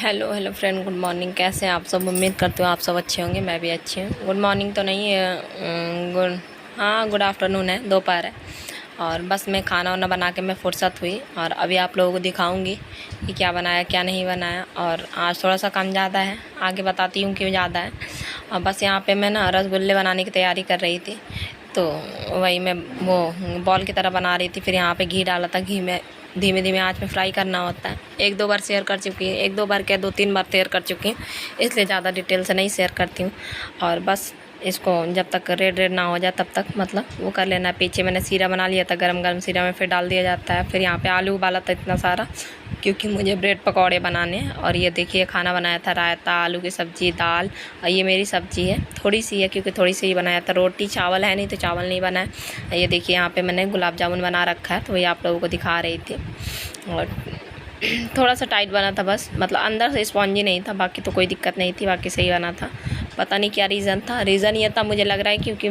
Hello hello friend, good morning. कैसे हैं आप सब? उम्मीद करती हूँ आप सब अच्छे होंगे। मैं भी अच्छी हूँ। गुड मॉर्निंग तो नहीं है, गुड आफ्टरनून है, दोपहर है। और बस मैं खाना वाना बना के मैं फुर्सत हुई और अभी आप लोगों को दिखाऊंगी कि क्या बनाया क्या नहीं बनाया। और आज थोड़ा सा काम ज़्यादा है, आगे बताती हूँ क्यों ज़्यादा है। और बस यहाँ पे मैं ना रसगुल्ले बनाने की तैयारी कर रही थी, तो वही मैं वो बॉल की तरह बना रही थी। फिर यहाँ पे घी डाला था, घी में धीमे धीमे आंच में फ्राई करना होता है। एक दो बार शेयर कर चुकी है, एक दो बार क्या, दो तीन बार शेयर कर चुकी हूँ, इसलिए ज़्यादा डिटेल से नहीं शेयर करती हूँ। और बस इसको जब तक रेड रेड ना हो जाए तब तक मतलब वो कर लेना है। पीछे मैंने सीरा बना लिया था, गरम गरम सीरा में फिर डाल दिया जाता है। फिर यहाँ पे आलू उबाला था इतना सारा, क्योंकि मुझे ब्रेड पकौड़े बनाने हैं। और ये देखिए खाना बनाया था, रायता, आलू की सब्ज़ी, दाल। और ये मेरी सब्ज़ी है, थोड़ी सी है क्योंकि थोड़ी सी ही बनाया था। रोटी चावल है नहीं तो चावल नहीं बना है। ये देखिए यहाँ पे मैंने गुलाब जामुन बना रखा है, तो वही आप लोगों को दिखा रही थी। और थोड़ा सा टाइट बना था बस, मतलब अंदर से स्पॉन्जी नहीं था, बाकी तो कोई दिक्कत नहीं थी, बाकी सही बना था। पता नहीं क्या रीज़न था। रीज़न ये था, मुझे लग रहा है क्योंकि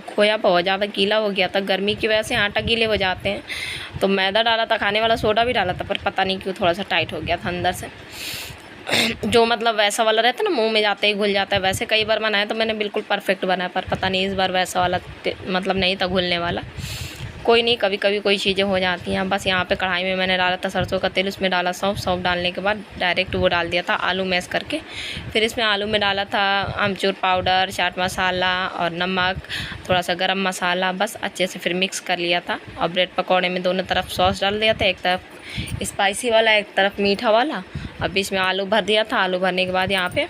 खोया बहुत ज़्यादा गीला हो गया था। गर्मी की वजह से आटा गीले हो जाते हैं, तो मैदा डाला था, खाने वाला सोडा भी डाला था, पर पता नहीं क्यों थोड़ा सा टाइट हो गया था अंदर से। जो मतलब वैसा वाला रहता है ना, मुंह में जाते ही घुल जाता है, वैसे कई बार बनाया तो मैंने बिल्कुल परफेक्ट बनाया, पर पता नहीं इस बार वैसा वाला मतलब नहीं था घुलने वाला। कोई नहीं, कभी कभी कोई चीज़ें हो जाती हैं। बस यहाँ पे कढ़ाई में मैंने डाला था सरसों का तेल, उसमें डाला सौंफ। सौंफ डालने के बाद डायरेक्ट वो डाल दिया था आलू मैश करके। फिर इसमें आलू में डाला था आमचूर पाउडर, चाट मसाला और नमक, थोड़ा सा गरम मसाला। बस अच्छे से फिर मिक्स कर लिया था। और ब्रेड पकौड़े में दोनों तरफ सॉस डाल दिया था, एक तरफ स्पाइसी वाला, एक तरफ मीठा वाला। अब बीच में आलू भर दिया था। आलू भरने के बाद यहाँ पे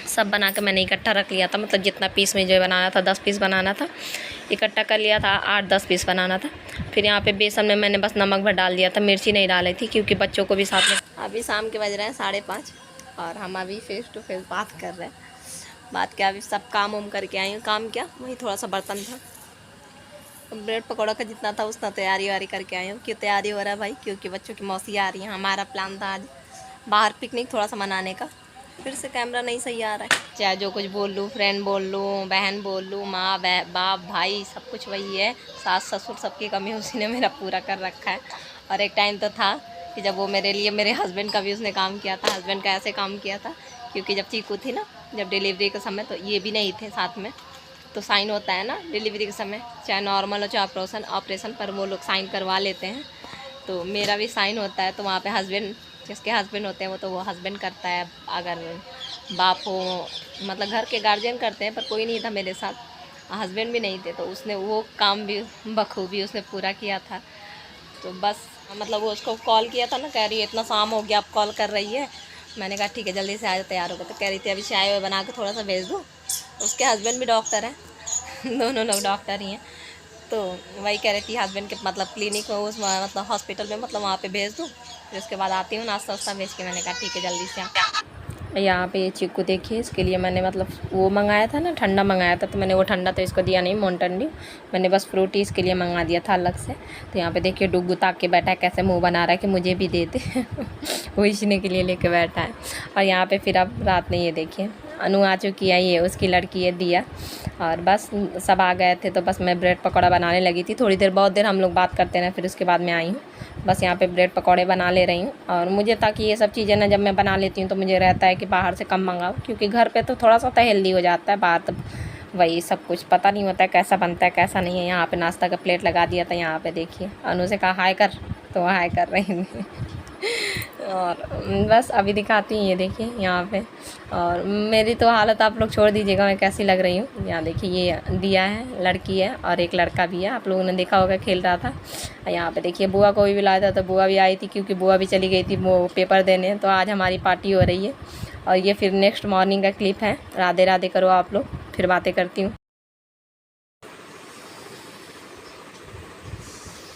सब बना के मैंने इकट्ठा रख लिया था, मतलब जितना पीस में जो बनाना था, 10 पीस बनाना था, इकट्ठा कर लिया था। 8-10 पीस बनाना था। फिर यहाँ पे बेसन में मैंने बस नमक भर डाल दिया था, मिर्ची नहीं डाली थी क्योंकि बच्चों को भी साथ में। अभी शाम के बज रहे हैं 5:30 और हम अभी फेस टू फेस बात कर रहे हैं। बात क्या, अभी सब काम वाम करके आई हूँ। काम क्या, वही थोड़ा सा बर्तन था, ब्रेड पकौड़ा का जितना था उतना तैयारी वारी करके आई हूँ। क्यों तैयारी हो रहा है भाई? क्योंकि बच्चों की मौसी आ रही है। हमारा प्लान था आज बाहर पिकनिक थोड़ा सा मनाने का। फिर से कैमरा नहीं सही आ रहा है, चाहे जो कुछ बोल लूँ, फ्रेंड बोल लूँ, बहन बोल लूँ, माँ बाप भाई, सब कुछ वही है। सास ससुर सबकी कमी उसी ने मेरा पूरा कर रखा है। और एक टाइम तो था कि जब वो मेरे लिए, मेरे हस्बैंड का भी उसने काम किया था। हस्बैंड का ऐसे काम किया था क्योंकि जब चीकू थी ना, जब डिलीवरी के समय, तो ये भी नहीं थे साथ में। तो साइन होता है ना डिलीवरी के समय, चाहे नॉर्मल हो चाहे ऑपरेशन पर वो लोग साइन करवा लेते हैं। तो मेरा भी साइन होता है, तो वहाँ पे हस्बैंड, जिसके हस्बैंड होते हैं वो, तो वो हस्बैंड करता है। अगर बाप हो, मतलब घर के गार्जियन करते हैं, पर कोई नहीं था मेरे साथ, हस्बैंड भी नहीं थे, तो उसने वो काम भी बखूबी उसने पूरा किया था। तो बस मतलब वो उसको कॉल किया था ना, कह रही है इतना शाम हो गया, आप कॉल कर रही है। मैंने कहा ठीक है जल्दी से आ जाओ, तैयार होगा। तो कह रही थी अभी चाय वाय बना के थोड़ा सा भेज दूँ। उसके हस्बैंड भी डॉक्टर हैं दोनों लोग डॉक्टर ही हैं। तो वही कह रही थी हस्बैंड के मतलब क्लिनिक में, उस मतलब हॉस्पिटल में, मतलब वहाँ पे भेज दूँ, फिर उसके बाद आती हूँ नाश्ता वास्ता भेज के। मैंने कहा ठीक है जल्दी से आ। यहाँ पे ये चीकू देखिए, इसके लिए मैंने मतलब वो मंगाया था ना, ठंडा मंगाया था, तो मैंने वो ठंडा तो इसको दिया नहीं, माउंटेन ड्यू। मैंने बस फ्रूटी इसके लिए मंगा दिया था अलग से। तो यहाँ पे देखिए डुगू ताक के बैठा है, कैसे मुंह बना रहा है कि मुझे भी दे दे वो इसीने के लिए लेके बैठा है। और यहाँ पे फिर अब रात में ये देखिए अनु आ चुकी है, ये उसकी लड़की है दिया। और बस सब आ गए थे, तो बस मैं ब्रेड पकौड़ा बनाने लगी थी। थोड़ी देर, बहुत देर हम लोग बात करते रहे, फिर उसके बाद मैं आई हूँ। बस यहाँ पे ब्रेड पकौड़े बना ले रही हूँ। और मुझे, ताकि ये सब चीज़ें ना जब मैं बना लेती हूँ तो मुझे रहता है कि बाहर से कम मंगाओ, क्योंकि घर पे तो थोड़ा सा तो हेल्दी हो जाता है, बाहर तो वही सब कुछ पता नहीं होता है कैसा बनता है कैसा नहीं है। यहाँ पे नाश्ता का प्लेट लगा दिया था। यहाँ पे देखिए अनु से कहा हाय कर, तो हाय कर रही थी और बस अभी दिखाती हूँ, ये देखिए यहाँ पे। और मेरी तो हालत आप लोग छोड़ दीजिएगा, मैं कैसी लग रही हूँ। यहाँ देखिए ये दिया है, लड़की है, और एक लड़का भी है, आप लोगों ने देखा होगा खेल रहा था। यहाँ पे देखिए बुआ को भी बुलाया था, तो बुआ भी आई थी, क्योंकि बुआ भी चली गई थी वो पेपर देने। तो आज हमारी पार्टी हो रही है। और ये फिर नेक्स्ट मॉर्निंग का क्लिप है। राधे राधे करो आप लोग, फिर बातें करती हूँ।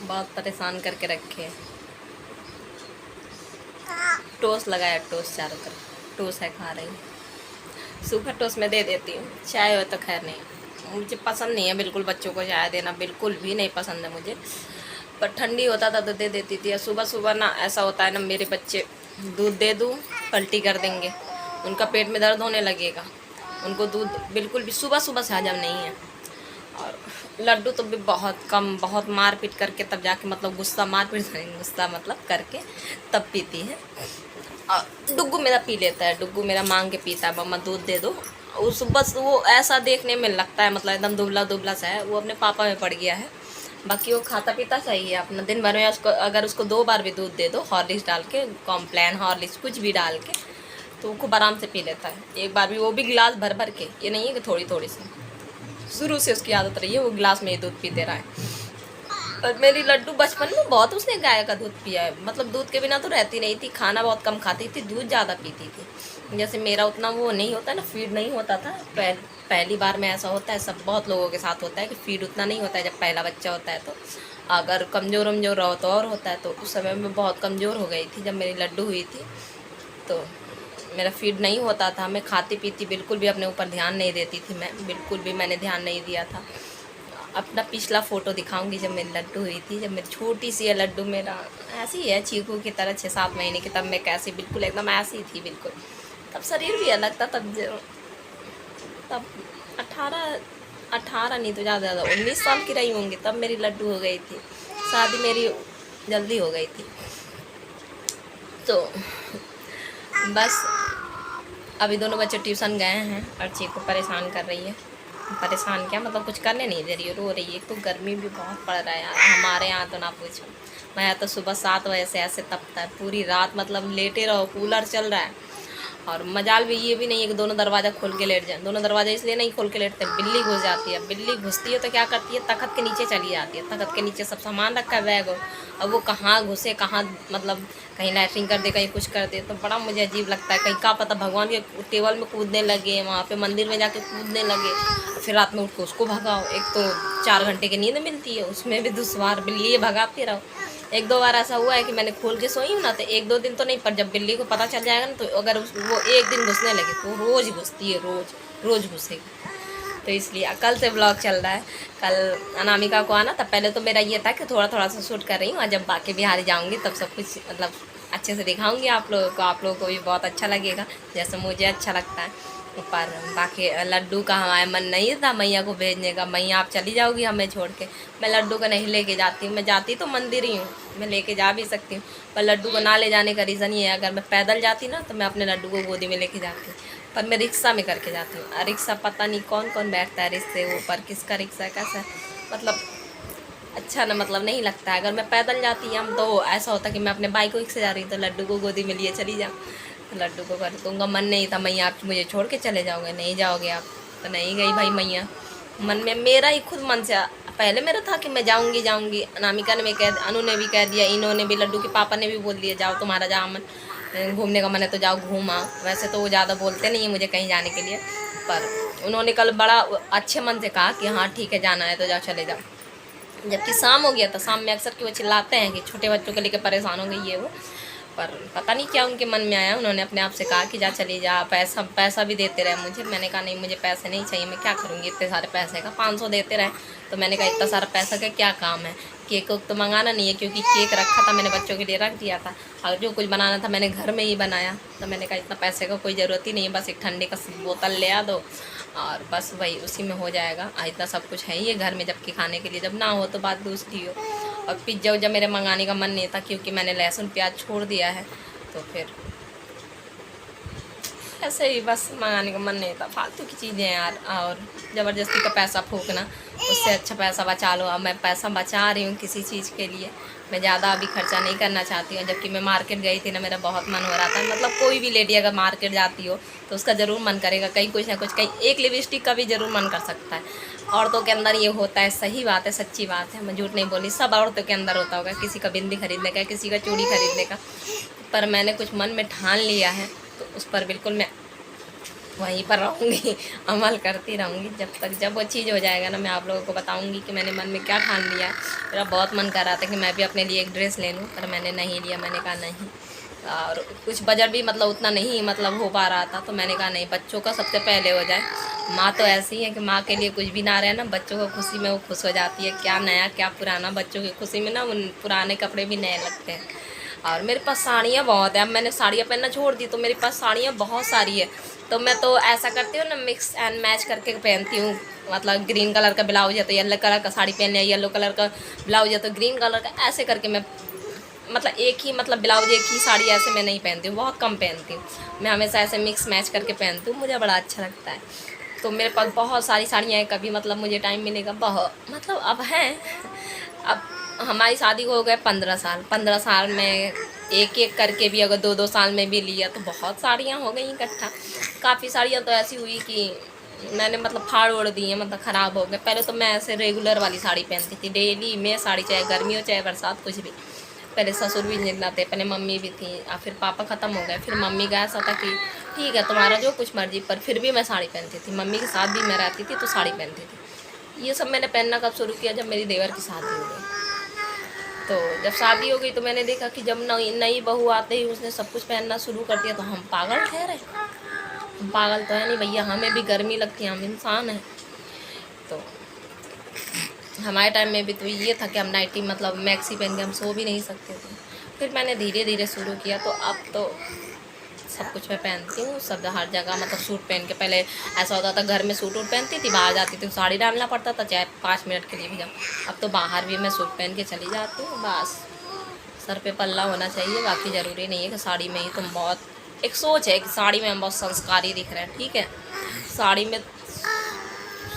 बहुत परेशान करके रखे, टोस्ट लगाया, टोस्ट चारों तरफ टोस्ट है, खा रही हूँ। सूखा टोस्ट में दे देती हूँ, चाय हो तो खैर नहीं, मुझे पसंद नहीं है बिल्कुल, बच्चों को चाय देना बिल्कुल भी नहीं पसंद है मुझे। पर ठंडी होता था तो दे देती थी। सुबह सुबह ना ऐसा होता है ना, मेरे बच्चे दूध दे दूँ पलटी कर देंगे, उनका पेट में दर्द होने लगेगा। उनको दूध बिल्कुल भी सुबह सुबह से हजम नहीं है। और लड्डू तो भी बहुत कम, बहुत मार पीट करके तब जाके, मतलब गुस्सा, मार पीट गुस्सा मतलब करके तब पीती है। डुग्गू मेरा पी लेता है, डुग्गू मेरा मांग के पीता है, मम्मा दूध दे दो। उस बस वो ऐसा देखने में लगता है, मतलब एकदम दुबला दुबला सा है, वो अपने पापा में पड़ गया है। बाकी वो खाता पीता सही है अपना, दिन भर में उसको अगर उसको 2 बार भी दूध दे दो हॉर्लिक्स डाल के, कॉम्प्लान हॉर्लिक्स कुछ भी डाल के, तो वो खूब आराम से पी लेता है। एक बार भी, वो भी गिलास भर भर के, ये नहीं है कि थोड़ी थोड़ी सी, शुरू से उसकी आदत रही है, वो गिलास में ही दूध पीते रहा है। और मेरी लड्डू बचपन में बहुत उसने गाय का दूध पिया है, मतलब दूध के बिना तो रहती नहीं थी, खाना बहुत कम खाती थी, दूध ज़्यादा पीती थी। जैसे मेरा उतना वो नहीं होता ना, फीड नहीं होता था पहली बार में, ऐसा होता है, सब बहुत लोगों के साथ होता है कि फीड उतना नहीं होता है जब पहला बच्चा होता है। तो अगर कमज़ोर वमजोर रहो तो और होता है, तो उस समय में बहुत कमज़ोर हो गई थी जब मेरी लड्डू हुई थी, तो मेरा फीड नहीं होता था, मैं खाती पीती बिल्कुल भी अपने ऊपर ध्यान नहीं देती थी, मैं बिल्कुल भी मैंने ध्यान नहीं दिया था। अपना पिछला फ़ोटो दिखाऊंगी जब मेरी लड्डू हुई थी, जब मेरी छोटी सी है लड्डू, मेरा ऐसी है चीकू की तरह 6-7 महीने की, तब मैं कैसी बिल्कुल एकदम ऐसी थी बिल्कुल, तब शरीर भी अलग था, तब 18 नहीं तो ज़्यादा 19 साल की रही होंगी तब मेरी लड्डू हो गई थी। शादी मेरी जल्दी हो गई थी, तो बस अभी दोनों बच्चे ट्यूशन गए हैं और चीकू परेशान कर रही है। परेशान क्या, मतलब कुछ करने नहीं दे रही है, रो रही है। एक तो गर्मी भी बहुत पड़ रहा है यार, हमारे यहाँ तो ना पूछो। मैं यहाँ तो सुबह 7 बजे से ऐसे तपता है, पूरी रात मतलब लेटे रहो, कूलर चल रहा है। और मजाल भी ये भी नहीं है कि दोनों दरवाज़ा खोल के लेट जाए, दोनों दरवाज़ा इसलिए नहीं खोल के लेटते, बिल्ली घुस जाती है। बिल्ली घुसती है तो क्या करती है, तखत के नीचे चली जाती है, तखत के नीचे सब सामान रखा है, बैग हो, अब वो कहाँ घुसे, कहाँ मतलब कहीं लैट्रिन कर दे, कहीं कुछ कर दे, तो बड़ा मुझे अजीब लगता है। कहीं का पता भगवान के टेबल में कूदने लगे, वहाँ पे मंदिर में जाके कूदने लगे, फिर रात में उठ के उसको भगाओ। एक तो 4 घंटे की नींद मिलती है, उसमें भी दुश्वार बिल्ली भगाते रहो। 1-2 बार ऐसा हुआ है कि मैंने खोल के सोई हूँ ना, तो 1-2 दिन तो नहीं, पर जब बिल्ली को पता चल जाएगा ना, तो अगर वो एक दिन घुसने लगे तो रोज़ घुसती है, रोज़ घुसेगी। तो इसलिए कल से ब्लॉग चल रहा है। कल अनामिका को आना था, पहले तो मेरा ये था कि थोड़ा थोड़ा सा शूट कर रही हूँ, और जब बाकी बिहारी जाऊँगी तब सब कुछ मतलब अच्छे से दिखाऊँगी आप लोगों को भी बहुत अच्छा लगेगा, जैसे मुझे अच्छा लगता है। पर बाकी लड्डू का हमारा मन नहीं था मैया को भेजने का, मैया आप चली जाओगी हमें छोड़ के, मैं लड्डू को नहीं लेके जाती हूँ। मैं जाती तो मंदिर ही हूँ, मैं लेके जा भी सकती हूँ, पर लड्डू को ना ले जाने का रीज़न ये है, अगर मैं पैदल जाती ना तो मैं अपने लड्डू को गोदी में लेके जाती हूँ, पर मैं रिक्शा में करके जाती हूँ। रिक्शा पता नहीं कौन कौन बैठता है रिक्शे ऊपर, किसका रिक्शा कैसा, मतलब अच्छा ना, मतलब नहीं लगता है। अगर मैं पैदल जाती हम तो ऐसा होता कि मैं अपने बाइक को से जा रही, तो लड्डू को गोदी में लिए चली जाऊँ, लड्डू को कर दूँगा। मन नहीं था मैया आप मुझे छोड़ के चले जाओगे, नहीं जाओगे आप, तो नहीं गई भाई मैया। मन में मेरा ही खुद मन से, पहले मेरा था कि मैं जाऊँगी, अनामिका ने भी कह, अनु ने भी कह दिया, इन्होंने भी, लड्डू के पापा ने भी बोल दिया जाओ तुम्हारा जहाँ मन घूमने का मन है तो जाओ घूम आओ। वैसे तो वो ज़्यादा बोलते नहीं है मुझे कहीं जाने के लिए, पर उन्होंने कल बड़ा अच्छे मन से कहा कि हाँ ठीक है जाना है तो जाओ, चले जाओ। जबकि शाम हो गया था, शाम में अक्सर कि वो चिल्लाते हैं कि छोटे बच्चों को लेकर परेशान हो गई ये वो, पर पता नहीं क्या उनके मन में आया, उन्होंने अपने आप से कहा कि जा चली जा। पैसा भी देते रहे मुझे, मैंने कहा नहीं मुझे पैसे नहीं चाहिए, मैं क्या करूँगी इतने सारे पैसे का, 500 देते रहे। तो मैंने कहा इतना सारा पैसा का क्या काम है, केक तो मंगाना नहीं है, क्योंकि केक रखा था मैंने बच्चों के लिए रख दिया था, और जो कुछ बनाना था मैंने घर में ही बनाया। तो मैंने कहा इतना पैसे का कोई ज़रूरत ही नहीं है, बस एक ठंडे का बोतल ले आ दो और बस वही उसी में हो जाएगा। इतना सब कुछ है ही घर में, जबकि खाने के लिए जब ना हो तो बात दूसरी हो। और पिज्ज़ा उज्जा मेरे मंगाने का मन नहीं था, क्योंकि मैंने लहसुन प्याज छोड़ दिया है, तो फिर ऐसे ही बस मंगाने का मन नहीं था। फालतू की चीज़ें यार, और ज़बरदस्ती का पैसा फूकना, उससे अच्छा पैसा बचा लो। अब मैं पैसा बचा रही हूँ किसी चीज़ के लिए, मैं ज़्यादा अभी खर्चा नहीं करना चाहती हूँ। जबकि मैं मार्केट गई थी ना, मेरा बहुत मन हो रहा था, मतलब कोई भी लेडी अगर मार्केट जाती हो तो उसका ज़रूर मन करेगा कहीं कुछ ना कुछ, कहीं एक लिपस्टिक का भी ज़रूर मन कर सकता है। औरतों के अंदर ये होता है, सही बात है, सच्ची बात है, मैं झूठ नहीं बोली, सब औरतों के अंदर होता होगा, किसी का बिंदी खरीदने का, किसी का चूड़ी खरीदने का। पर मैंने कुछ मन में ठान लिया है तो उस पर बिल्कुल मैं वहीं पर रहूँगी, अमल करती रहूँगी जब वो चीज़ हो जाएगा ना, मैं आप लोगों को बताऊँगी कि मैंने मन में क्या ठान लिया। मेरा बहुत मन कर रहा था कि मैं भी अपने लिए एक ड्रेस ले लूँ, पर मैंने नहीं लिया, मैंने कहा नहीं। और कुछ बजट भी मतलब उतना नहीं मतलब हो पा रहा था, तो मैंने कहा नहीं, बच्चों का सबसे पहले हो जाए। माँ तो ऐसी है कि माँ के लिए कुछ भी ना रहे ना, बच्चों को खुशी में वो खुश हो जाती है, क्या नया क्या पुराना, बच्चों की खुशी में ना उन पुराने कपड़े भी नए लगते हैं। और मेरे पास साड़ियाँ बहुत है, अब मैंने साड़ियाँ पहनना छोड़ दी, तो मेरे पास साड़ियाँ बहुत सारी है। तो मैं तो ऐसा करती हूँ ना, मिक्स एंड मैच करके पहनती हूँ, मतलब ग्रीन कलर का ब्लाउज है तो येलो कलर का साड़ी पहन लिया, येलो कलर का ब्लाउज है तो ग्रीन कलर का, ऐसे करके मैं मतलब एक ही मतलब ब्लाउज एक ही साड़ी ऐसे मैं नहीं पहनती हूँ, बहुत कम पहनती हूँ। मैं हमेशा ऐसे मिक्स मैच करके पहनती हूँ, मुझे बड़ा अच्छा लगता है। तो मेरे पास बहुत सारी साड़ियाँ हैं, कभी मतलब मुझे टाइम मिलेगा बहुत मतलब अब हैं। अब हमारी शादी को हो गए 15 साल, 15 साल में एक एक करके भी अगर 2-2 साल में भी लिया तो बहुत साड़ियाँ हो गई इकट्ठा। काफ़ी साड़ियाँ तो ऐसी हुई कि मैंने मतलब फाड़ ओढ़ दी हैं, मतलब ख़राब हो गए। पहले तो मैं ऐसे रेगुलर वाली साड़ी पहनती थी, डेली में साड़ी, चाहे गर्मी हो चाहे बरसात कुछ भी। पहले ससुर भी जिंदा थे, पहले मम्मी भी थी, और फिर पापा ख़त्म हो गए। फिर मम्मी का ऐसा था कि ठीक है तुम्हारा जो कुछ मर्जी, पर फिर भी मैं साड़ी पहनती थी। मम्मी के साथ भी मैं रहती थी तो साड़ी पहनती थी। ये सब मैंने पहनना कब शुरू किया, जब मेरी देवर की शादी हो गई। तो जब शादी हो गई तो मैंने देखा कि जब नई नई बहू आते ही उसने सब कुछ पहनना शुरू कर दिया, तो हम पागल ठहरे। हम पागल तो है नहीं भैया, हमें भी गर्मी लगती है, हम इंसान हैं। तो हमारे टाइम में भी तो ये था कि हम नाइटी मतलब मैक्सी पहन के हम सो भी नहीं सकते थे। फिर मैंने धीरे धीरे शुरू किया, तो अब तो सब कुछ मैं पहनती हूँ, सब हर जगह मतलब सूट पहन के। पहले ऐसा होता था घर में सूट वूट पहनती थी, बाहर जाती थी साड़ी डालना पड़ता था, चाहे 5 मिनट के लिए भी जाऊँ। अब तो बाहर भी मैं सूट पहन के चली जाती हूँ, बस सर पे पल्ला होना चाहिए, बाकी ज़रूरी नहीं है कि साड़ी में ही तुम बहुत, एक सोच है कि साड़ी में हम बहुत संस्कारी दिख रहे हैं, ठीक है। साड़ी में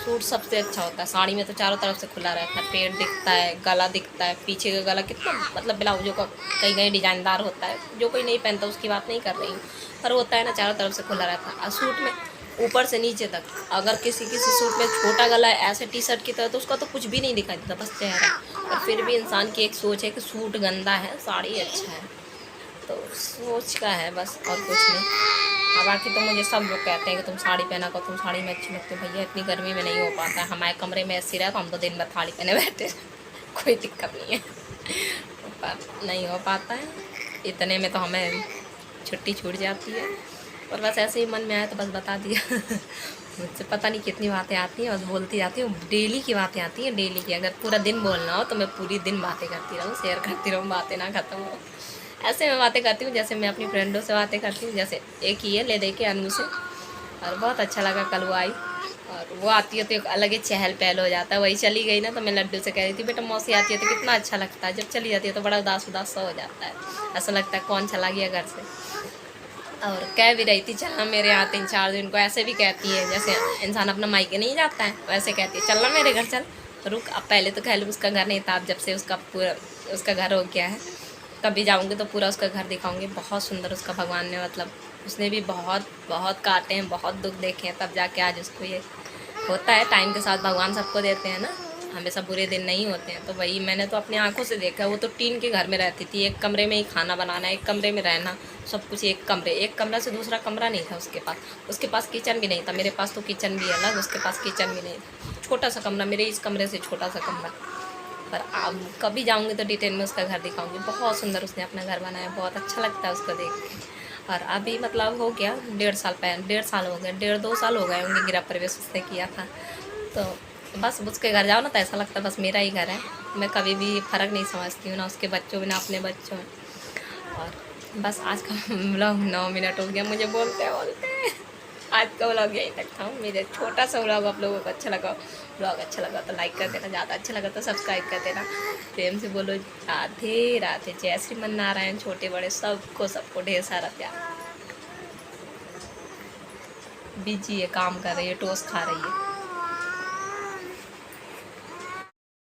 सूट सबसे अच्छा होता है, साड़ी में तो चारों तरफ से खुला रहता है, पेट दिखता है, गला दिखता है, पीछे का गला कितना मतलब ब्लाउजों का कई कई डिजाइनदार होता है। जो कोई नहीं पहनता उसकी बात नहीं कर रही हूँ, पर होता है ना चारों तरफ से खुला रहता है। और सूट में ऊपर से नीचे तक, अगर किसी किसी सूट में छोटा गला है ऐसे टी शर्ट की तरह, तो उसका तो कुछ भी नहीं दिखाई देता, बस चेहरा। और फिर भी इंसान की एक सोच है कि सूट गंदा है, साड़ी अच्छा है। तो सोच का है बस, और कुछ नहीं। और बाकी तो मुझे सब लोग कहते हैं कि तुम साड़ी पहना करो, तुम साड़ी में अच्छी लगती हो। भैया इतनी गर्मी में नहीं हो पाता है, हमारे कमरे में ऐसी रहे तो हम तो दिन भर साड़ी पहने बैठे कोई दिक्कत नहीं है, पर नहीं हो पाता है। इतने में तो हमें छुट्टी छूट जाती है, और बस ऐसे ही मन में आया तो बस बता दिया मुझसे पता नहीं कितनी बातें आती हैं, बस बोलती जाती हूँ। डेली की बातें आती हैं, डेली की। अगर पूरा दिन बोलना हो तो मैं पूरी दिन बातें करती रहूँ, शेयर करती रहूँ, बातें ना ख़त्म हो। ऐसे मैं बातें करती हूँ जैसे मैं अपनी फ्रेंडों से बातें करती हूँ। जैसे एक ही है ले दे के अनु से, और बहुत अच्छा लगा कल वो आई, और वो आती है तो एक अलग ही चहल पहल हो जाता है। वही चली गई ना तो मैं लड्डू से कह रही थी बेटा मौसी आती है तो कितना अच्छा लगता है, जब चली जाती है तो बड़ा उदास उदास सा हो जाता है, ऐसा लगता है कौन चला गया घर से। और कह भी रही थी चलना मेरे यहाँ 3-4 दिन को, ऐसे भी कहती है जैसे इंसान अपना मायके नहीं जाता है, वैसे कहती है चलना मेरे घर चल। रुक, अब पहले तो कह लूँ उसका घर नहीं था, अब जब से उसका पूरा उसका घर हो गया है, कभी जाऊँगी तो पूरा उसका घर दिखाऊंगी। बहुत सुंदर उसका भगवान ने मतलब उसने भी बहुत बहुत काटे हैं, बहुत दुख देखे हैं, तब जाके आज उसको ये होता है। टाइम के साथ भगवान सबको देते हैं ना, हमेशा बुरे दिन नहीं होते हैं। तो वही मैंने तो अपनी आंखों से देखा। वो तो टीन के घर में रहती थी, एक कमरे में ही खाना बनाना, एक कमरे में रहना, सब कुछ एक कमरे, एक कमरा से दूसरा कमरा नहीं था उसके पास किचन भी नहीं था। मेरे पास तो किचन भी अलग, उसके पास किचन भी नहीं था। छोटा सा कमरा, मेरे इस कमरे से छोटा सा कमरा। पर अब कभी जाऊँगी तो डिटेल में उसका घर दिखाऊंगी। बहुत सुंदर उसने अपना घर बनाया, बहुत अच्छा लगता है उसको देख के। और अभी मतलब हो गया 1.5 साल, 1.5 साल हो गए, 1.5-2 साल हो गए होंगे गृह प्रवेश उसने किया था। तो बस उसके घर जाओ ना तो ऐसा लगता है बस मेरा ही घर है। मैं कभी भी फ़र्क नहीं समझती हूँ, ना उसके बच्चों में ना अपने बच्चों में। और बस आज का व्लॉग 9 मिनट हो गया मुझे बोलते बोलते। आज का व्लॉग यहीं तक था। मेरे छोटा सा व्लॉग आप लोगों को अच्छा लगा, व्लॉग अच्छा लगा तो लाइक कर देना, ज़्यादा अच्छा लगा तो सब्सक्राइब कर देना। प्रेम से बोलो राधे राधे, जय श्रीमन नारायण। छोटे बड़े सबको ढेर सारा प्यार। बिजी है, काम कर रही है, टोस्ट खा रही है।